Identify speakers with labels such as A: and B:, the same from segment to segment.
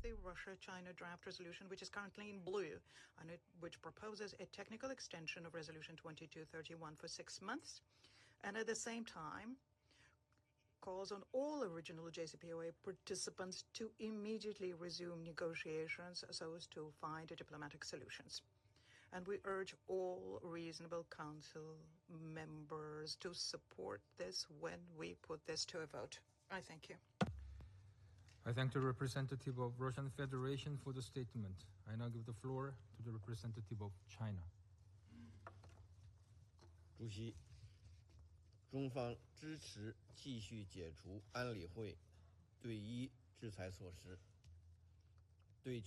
A: the Russia-China draft resolution, which is currently in blue, and which proposes a technical extension of Resolution 2231 for 6 months, and at the same time calls on all original JCPOA participants to immediately resume negotiations so as to find diplomatic solutions. And we urge all reasonable council members to support this when we put this to a vote. I thank you.
B: I thank the representative of Russian Federation for the statement. I now give the floor to the representative of China.
C: 主席，中方支持继续解除安理会对伊制裁措施，对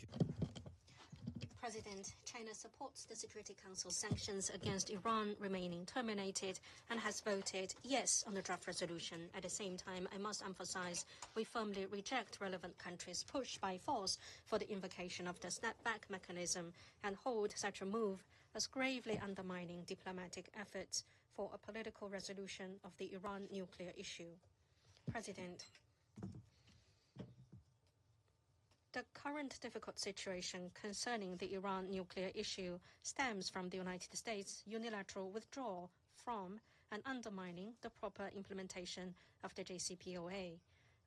D: President, China supports the Security Council sanctions against Iran remaining terminated and has voted yes on the draft resolution. At the same time, I must emphasize we firmly reject relevant countries' push by force for the invocation of the snapback mechanism and hold such a move as gravely undermining diplomatic efforts for a political resolution of the Iran nuclear issue. President, the current difficult situation concerning the Iran nuclear issue stems from the United States' unilateral withdrawal from and undermining the proper implementation of the JCPOA,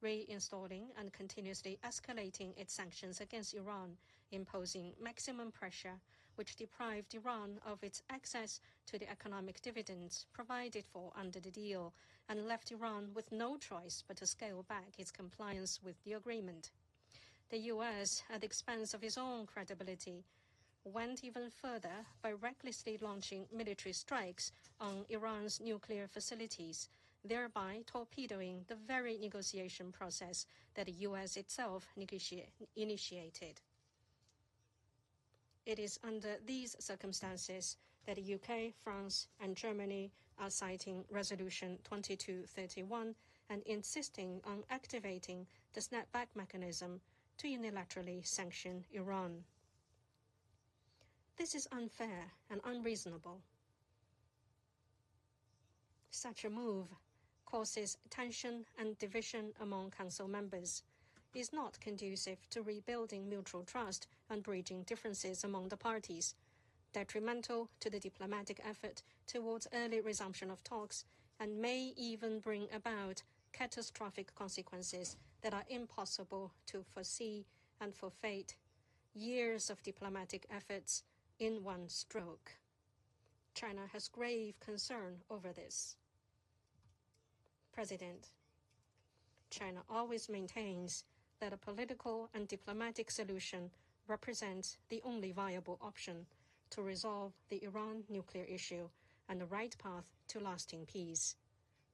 D: reinstalling and continuously escalating its sanctions against Iran, imposing maximum pressure, which deprived Iran of its access to the economic dividends provided for under the deal, and left Iran with no choice but to scale back its compliance with the agreement. The U.S., at the expense of its own credibility, went even further by recklessly launching military strikes on Iran's nuclear facilities, thereby torpedoing the very negotiation process that the U.S. itself initiated. It is under these circumstances that the UK, France, and Germany are citing Resolution 2231 and insisting on activating the snapback mechanism to unilaterally sanction Iran. This is unfair and unreasonable. Such a move causes tension and division among Council members, is not conducive to rebuilding mutual trust and bridging differences among the parties, detrimental to the diplomatic effort towards early resumption of talks, and may even bring about catastrophic consequences that are impossible to foresee and forfeit years of diplomatic efforts in one stroke. China has grave concern over this. President, China always maintains that a political and diplomatic solution represents the only viable option to resolve the Iran nuclear issue and the right path to lasting peace.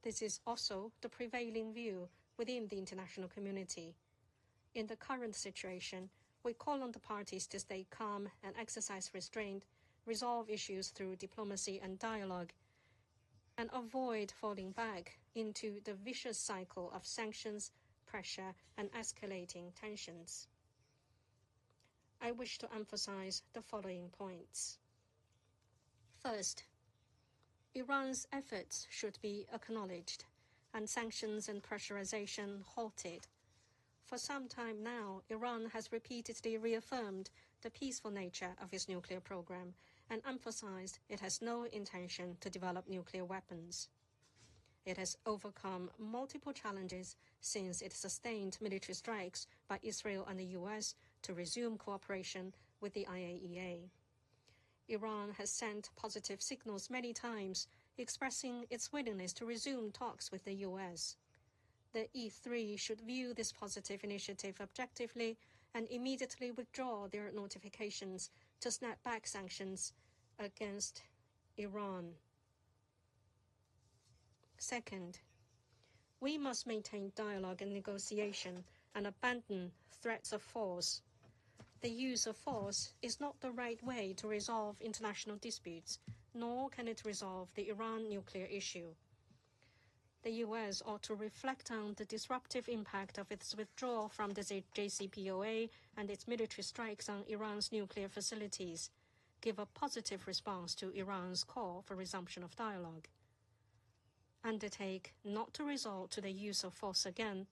D: This is also the prevailing view within the international community. In the current situation, we call on the parties to stay calm and exercise restraint, resolve issues through diplomacy and dialogue, and avoid falling back into the vicious cycle of sanctions, pressure, and escalating tensions. I wish to emphasize the following points. First, Iran's efforts should be acknowledged and sanctions and pressurization halted. For some time now, Iran has repeatedly reaffirmed the peaceful nature of its nuclear program and emphasized it has no intention to develop nuclear weapons. It has overcome multiple challenges since it sustained military strikes by Israel and the U.S. to resume cooperation with the IAEA. Iran has sent positive signals many times, expressing its willingness to resume talks with the U.S. The E3 should view this positive initiative objectively and immediately withdraw their notifications to snap back sanctions against Iran. Second, we must maintain dialogue and negotiation and abandon threats of force. The use of force is not the right way to resolve international disputes, nor can it resolve the Iran nuclear issue. The U.S. ought to reflect on the disruptive impact of its withdrawal from the JCPOA and its military strikes on Iran's nuclear facilities, give a positive response to Iran's call for resumption of dialogue, undertake not to resort to the use of force again,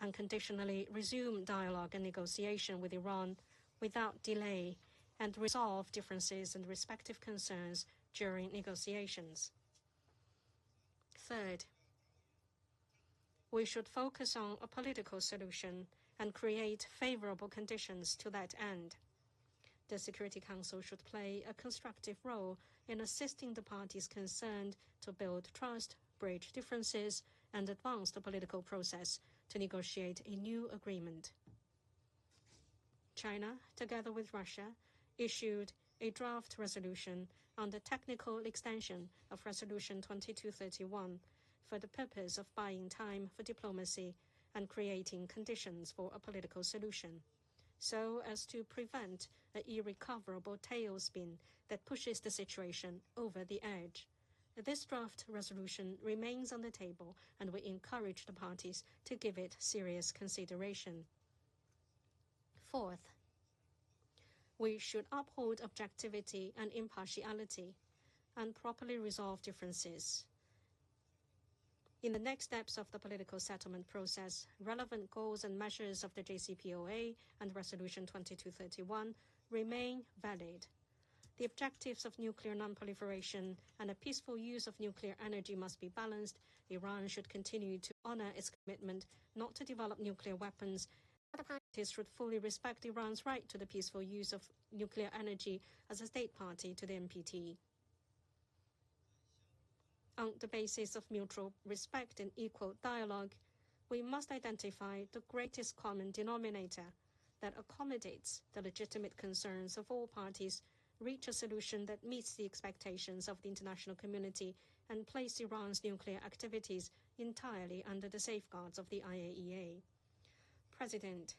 D: unconditionally resume dialogue and negotiation with Iran without delay and resolve differences and respective concerns during negotiations. Third, we should focus on a political solution and create favorable conditions to that end. The Security Council should play a constructive role in assisting the parties concerned to build trust, bridge differences, and advance the political process to negotiate a new agreement. China, together with Russia, issued a draft resolution on the technical extension of Resolution 2231 for the purpose of buying time for diplomacy and creating conditions for a political solution, so as to prevent an irrecoverable tailspin that pushes the situation over the edge. This draft resolution remains on the table, and we encourage the parties to give it serious consideration. Fourth, we should uphold objectivity and impartiality and properly resolve differences. In the next steps of the political settlement process, relevant goals and measures of the JCPOA and Resolution 2231 remain valid. The objectives of nuclear non-proliferation and a peaceful use of nuclear energy must be balanced. Iran should continue to honor its commitment not to develop nuclear weapons. Other parties should fully respect Iran's right to the peaceful use of nuclear energy as a state party to the NPT. On the basis of mutual respect and equal dialogue, we must identify the greatest common denominator that accommodates the legitimate concerns of all parties, reach a solution that meets the expectations of the international community, and place Iran's nuclear activities entirely under the safeguards of the IAEA. President,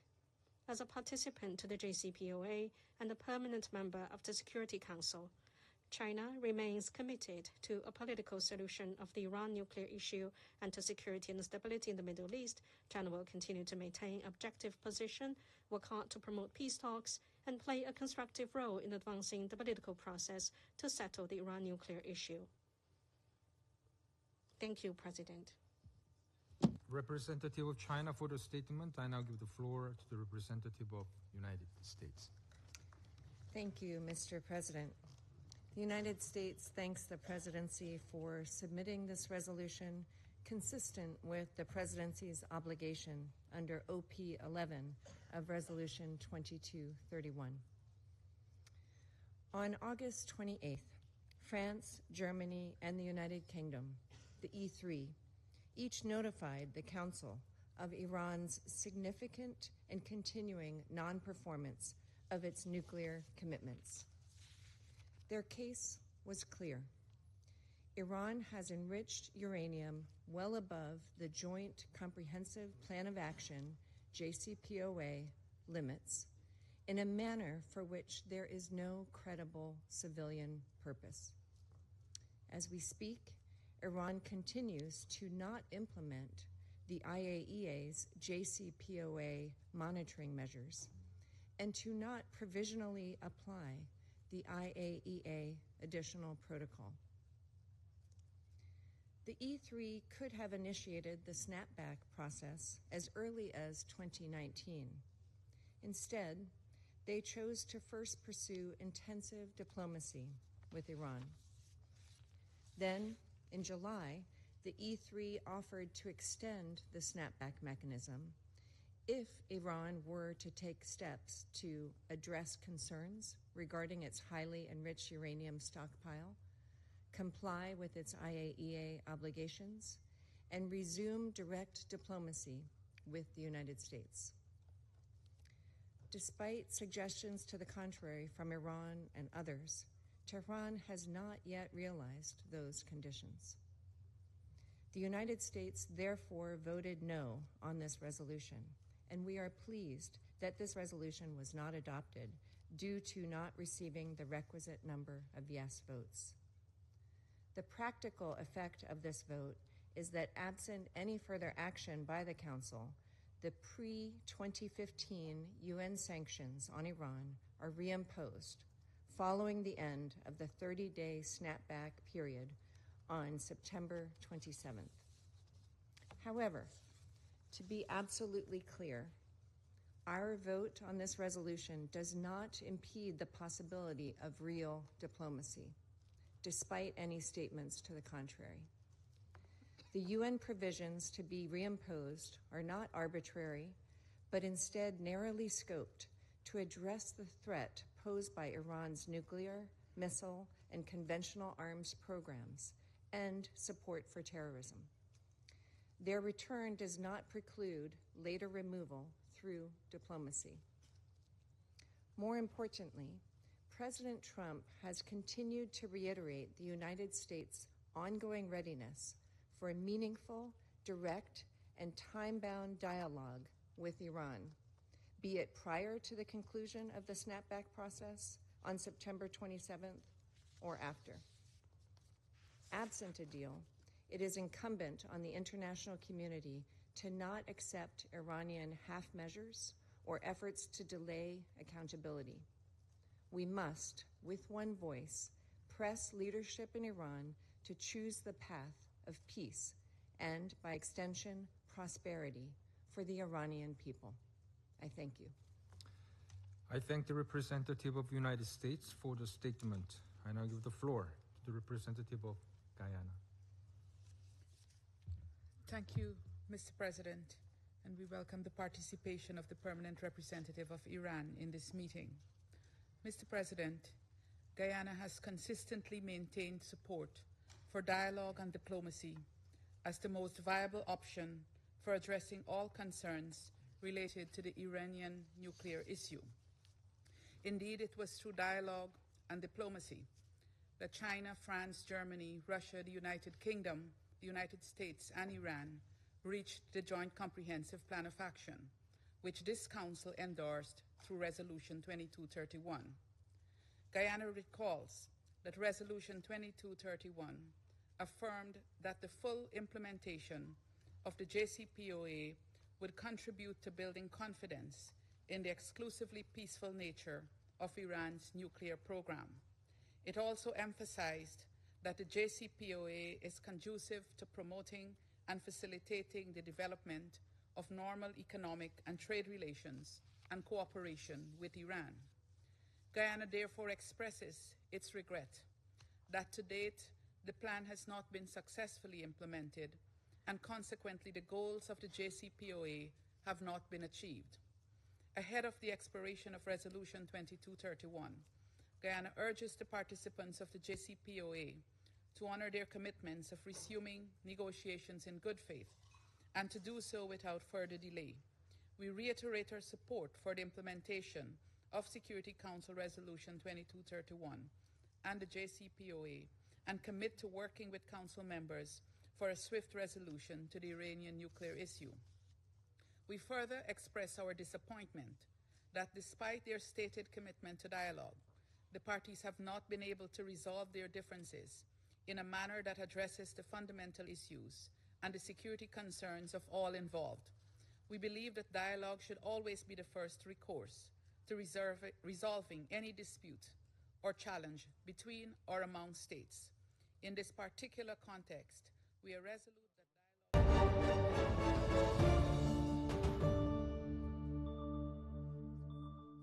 D: as a participant to the JCPOA and a permanent member of the Security Council, China remains committed to a political solution of the Iran nuclear issue and to security and stability in the Middle East. China will continue to maintain objective position, work hard to promote peace talks, and play a constructive role in advancing the political process to settle the Iran nuclear issue. Thank you, President.
B: Representative of China for the statement. I now give the floor to the representative of United States.
E: Thank you, Mr. President. The United States thanks the Presidency for submitting this resolution consistent with the Presidency's obligation under OP 11 of Resolution 2231. On August 28th, France, Germany, and the United Kingdom, the E3, each notified the Council of Iran's significant and continuing non-performance of its nuclear commitments. Their case was clear. Iran has enriched uranium well above the Joint Comprehensive Plan of Action, JCPOA, limits in a manner for which there is no credible civilian purpose. As we speak, Iran continues to not implement the IAEA's JCPOA monitoring measures and to not provisionally apply the IAEA additional protocol. The E3 could have initiated the snapback process as early as 2019. Instead, they chose to first pursue intensive diplomacy with Iran. Then, in July, the E3 offered to extend the snapback mechanism if Iran were to take steps to address concerns regarding its highly enriched uranium stockpile, comply with its IAEA obligations, and resume direct diplomacy with the United States. Despite suggestions to the contrary from Iran and others, Tehran has not yet realized those conditions. The United States therefore voted no on this resolution, and we are pleased that this resolution was not adopted due to not receiving the requisite number of yes votes. The practical effect of this vote is that absent any further action by the Council, the pre-2015 UN sanctions on Iran are reimposed following the end of the 30-day snapback period on September 27th. However, To be absolutely clear, our vote on this resolution does not impede the possibility of real diplomacy, despite any statements to the contrary. The UN provisions to be reimposed are not arbitrary, but instead narrowly scoped to address the threat posed by Iran's nuclear, missile, and conventional arms programs and support for terrorism. Their return does not preclude later removal through diplomacy. More importantly, President Trump has continued to reiterate the United States' ongoing readiness for a meaningful, direct, and time-bound dialogue with Iran, be it prior to the conclusion of the snapback process on September 27th or after. Absent a deal, it is incumbent on the international community to not accept Iranian half measures or efforts to delay accountability. We must, with one voice, press leadership in Iran to choose the path of peace and, by extension, prosperity for the Iranian people. I thank you.
B: I thank the representative of the United States for the statement. I now give the floor to the representative of Guyana.
F: Thank you, Mr. President, and we welcome the participation of the permanent representative of Iran in this meeting. Mr. President, Guyana has consistently maintained support for dialogue and diplomacy as the most viable option for addressing all concerns related to the Iranian nuclear issue. Indeed, it was through dialogue and diplomacy that China, France, Germany, Russia, the United Kingdom, the United States, and Iran reached the Joint Comprehensive Plan of Action, which this Council endorsed through Resolution 2231. Guyana recalls that Resolution 2231 affirmed that the full implementation of the JCPOA would contribute to building confidence in the exclusively peaceful nature of Iran's nuclear program. It also emphasized that the JCPOA is conducive to promoting and facilitating the development of normal economic and trade relations and cooperation with Iran. Guyana therefore expresses its regret that to date the plan has not been successfully implemented, and consequently the goals of the JCPOA have not been achieved. Ahead of the expiration of Resolution 2231, Guyana urges the participants of the JCPOA to honor their commitments of resuming negotiations in good faith and to do so without further delay. We reiterate our support for the implementation of Security Council Resolution 2231 and the JCPOA and commit to working with Council members for a swift resolution to the Iranian nuclear issue. We further express our disappointment that despite their stated commitment to dialogue, the parties have not been able to resolve their differences in a manner that addresses the fundamental issues and the security concerns of all involved. We believe that dialogue should always be the first recourse to resolving any dispute or challenge between or among states. In this particular context, we are resolute that dialogue